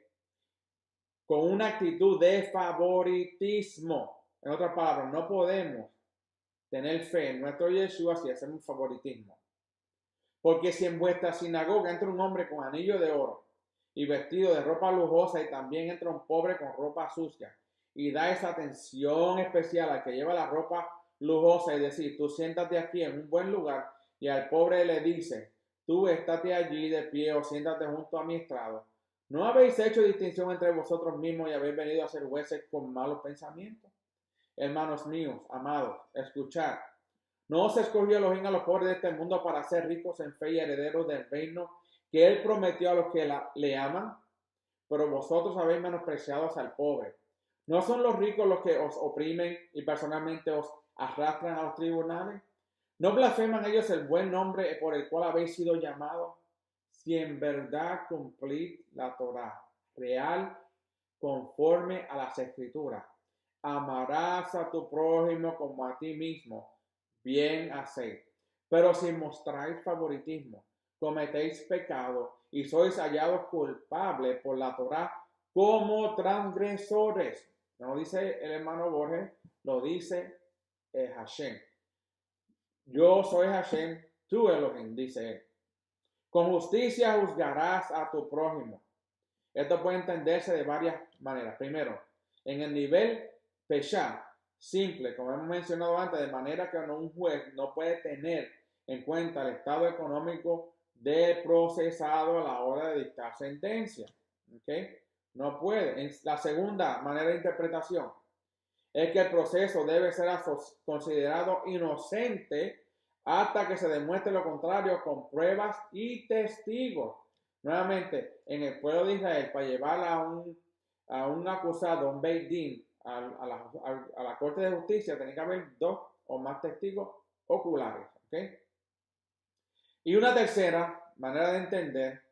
Con una actitud de favoritismo. En otras palabras, no podemos tener fe en nuestro Yeshua si hacemos favoritismo. Porque si en vuestra sinagoga entra un hombre con anillo de oro y vestido de ropa lujosa y también entra un pobre con ropa sucia y da esa atención especial al que lleva la ropa lujosa y decir, tú siéntate aquí en un buen lugar, y al pobre le dice, tú estate allí de pie o siéntate junto a mi estrado, ¿no habéis hecho distinción entre vosotros mismos y habéis venido a ser jueces con malos pensamientos? Hermanos míos, amados, escuchad. ¿No os escogió Elohim a los pobres de este mundo para ser ricos en fe y herederos del reino que Él prometió a los que le aman? Pero vosotros habéis menospreciado al pobre. ¿No son los ricos los que os oprimen y personalmente os arrastran a los tribunales? ¿No blasfeman ellos el buen nombre por el cual habéis sido llamados? Si en verdad cumplid la Torá real conforme a las Escrituras, amarás a tu prójimo como a ti mismo, bien hacéis. Pero si mostráis favoritismo, cometéis pecado y sois hallados culpables por la Torá como transgresores. No lo dice el hermano Borges, lo dice Hashem. Yo soy Hashem, tú Elohim, dice él. Con justicia juzgarás a tu prójimo. Esto puede entenderse de varias maneras. Primero, en el nivel Pesha, simple, como hemos mencionado antes, de manera que un juez no puede tener en cuenta el estado económico del procesado a la hora de dictar sentencia. ¿Okay? No puede. La segunda manera de interpretación es que el proceso debe ser considerado inocente hasta que se demuestre lo contrario con pruebas y testigos. Nuevamente, en el pueblo de Israel, para llevar a un acusado, un Beit Din, a la Corte de Justicia, tiene que haber 2 o más testigos oculares. ¿Okay? Y una tercera manera de entender,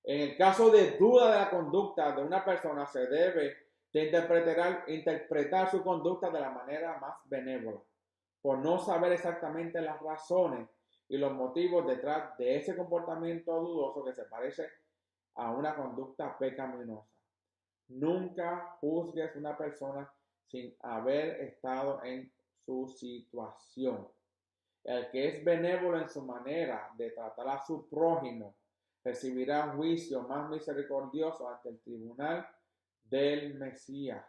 en el caso de duda de la conducta de una persona, se debe de interpretar su conducta de la manera más benévola, por no saber exactamente las razones y los motivos detrás de ese comportamiento dudoso que se parece a una conducta pecaminosa. Nunca juzgues a una persona sin haber estado en su situación. El que es benévolo en su manera de tratar a su prójimo recibirá un juicio más misericordioso ante el tribunal del Mesías.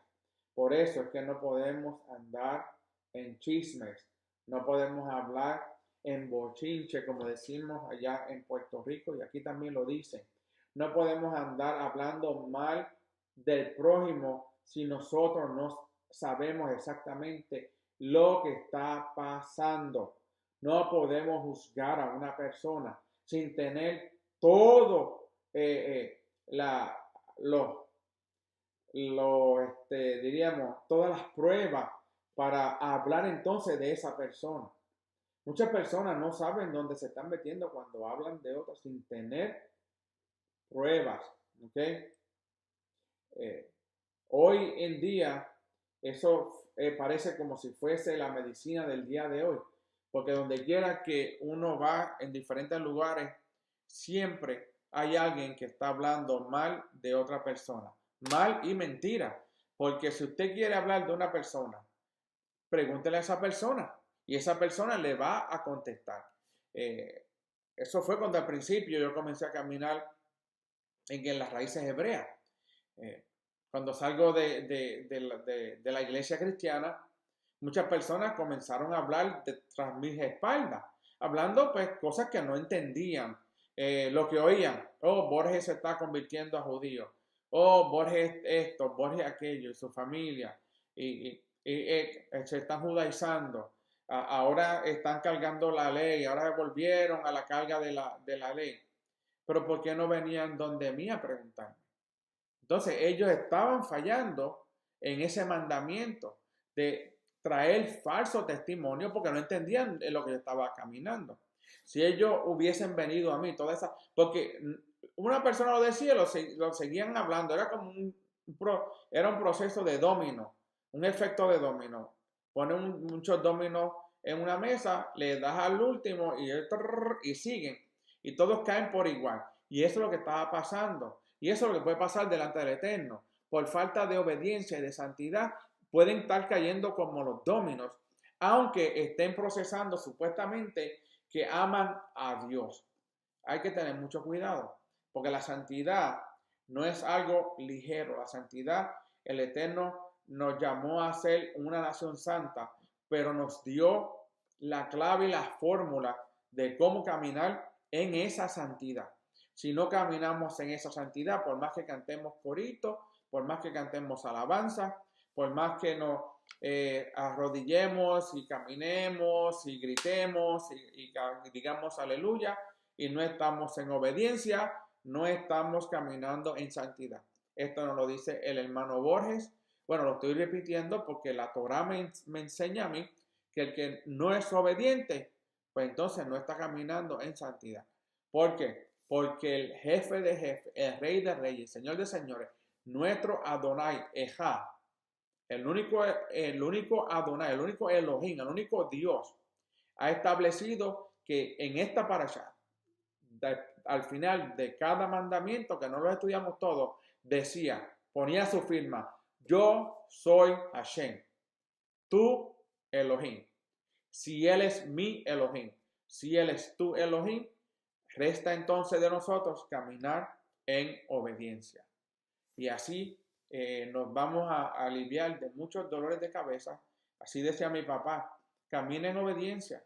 Por eso es que no podemos andar en chismes, no podemos hablar en bochinche, como decimos allá en Puerto Rico, y aquí también lo dicen. No podemos andar hablando mal del prójimo si nosotros no sabemos exactamente lo que está pasando. No podemos juzgar a una persona sin tener todo diríamos, todas las pruebas para hablar entonces de esa persona. Muchas personas no saben dónde se están metiendo cuando hablan de otros sin tener pruebas. ¿Okay? Hoy en día eso parece como si fuese la medicina del día de hoy, porque donde quiera que uno va en diferentes lugares, siempre hay alguien que está hablando mal de otra persona, mal y mentira, porque si usted quiere hablar de una persona, pregúntele a esa persona y esa persona le va a contestar. Eso fue cuando al principio yo comencé a caminar en las raíces hebreas. Cuando salgo de la iglesia cristiana, muchas personas comenzaron a hablar tras mis espaldas, hablando pues cosas que no entendían, lo que oían. Oh, Borges se está convirtiendo a judío. Oh, Borges esto, Borges aquello, y su familia. Y se están judaizando. Ahora están cargando la ley, ahora volvieron a la carga de la ley. Pero ¿por qué no venían donde mí a preguntarme? Entonces ellos estaban fallando en ese mandamiento de traer falso testimonio porque no entendían en lo que yo estaba caminando. Si ellos hubiesen venido a mí, toda esa, porque una persona lo decía, lo seguían hablando, era como era un proceso de domino, un efecto de domino. Ponen muchos dominos en una mesa, le das al último y siguen, y todos caen por igual. Y eso es lo que estaba pasando. Y eso es lo que puede pasar delante del Eterno. Por falta de obediencia y de santidad, pueden estar cayendo como los dominos, aunque estén procesando supuestamente que aman a Dios. hay que tener mucho cuidado, porque la santidad no es algo ligero. La santidad, el Eterno nos llamó a ser una nación santa, pero nos dio la clave y la fórmula de cómo caminar en esa santidad. Si no caminamos en esa santidad, por más que cantemos coritos, por más que cantemos alabanza, por más que nos arrodillemos y caminemos y gritemos y digamos aleluya y no estamos en obediencia, no estamos caminando en santidad. Esto nos lo dice el hermano Borges. Bueno, lo estoy repitiendo porque la Torah me enseña a mí que el que no es obediente, pues entonces no está caminando en santidad. ¿Por qué? Porque el jefe de jefes, el rey de reyes, señor de señores, nuestro Adonai, Ejá, el único Adonai, el único Elohim, el único Dios, ha establecido que en esta parashá, al final de cada mandamiento, que no lo estudiamos todos, decía, ponía su firma, yo soy Hashem, tú Elohim. Si Él es mi Elohim, si Él es tu Elohim, resta entonces de nosotros caminar en obediencia. Y así nos vamos a aliviar de muchos dolores de cabeza. Así decía mi papá, camina en obediencia,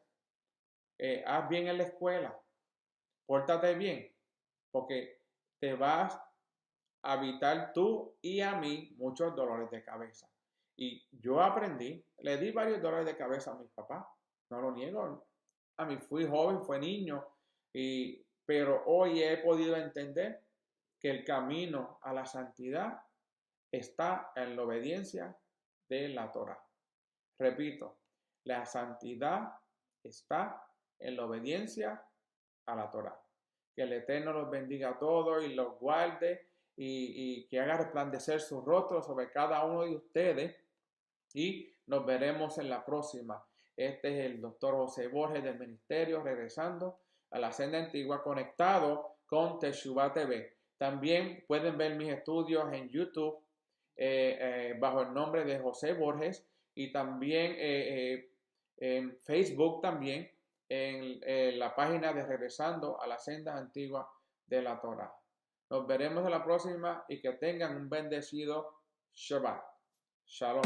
haz bien en la escuela, pórtate bien, porque te vas a evitar tú y a mí muchos dolores de cabeza. Y yo aprendí, le di varios dolores de cabeza a mis papás, no lo niego. A mí fui joven, fui niño, pero hoy he podido entender que el camino a la santidad está en la obediencia de la Torah. Repito, la santidad está en la obediencia a la Torah. Que el Eterno los bendiga a todos y los guarde y que haga resplandecer su rostro sobre cada uno de ustedes. Y nos veremos en la próxima. Este es el doctor José Borges del Ministerio, regresando a la senda antigua, conectado con Teshuvah TV. También pueden ver mis estudios en YouTube bajo el nombre de José Borges y también en Facebook también en la página de Regresando a la senda antigua de la Torah. Nos veremos en la próxima y que tengan un bendecido Shabbat. Shalom.